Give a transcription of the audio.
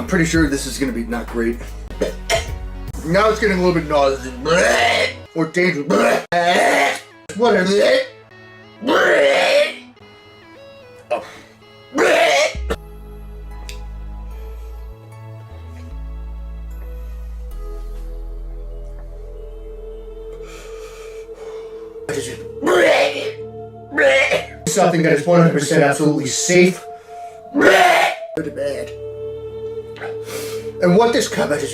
I'm pretty sure this is gonna be not great. Now it's getting a little bit nauseous. Or dangerous. What is it? Oh. Something that is 100% absolutely safe. Pretty bad. And what this comment is.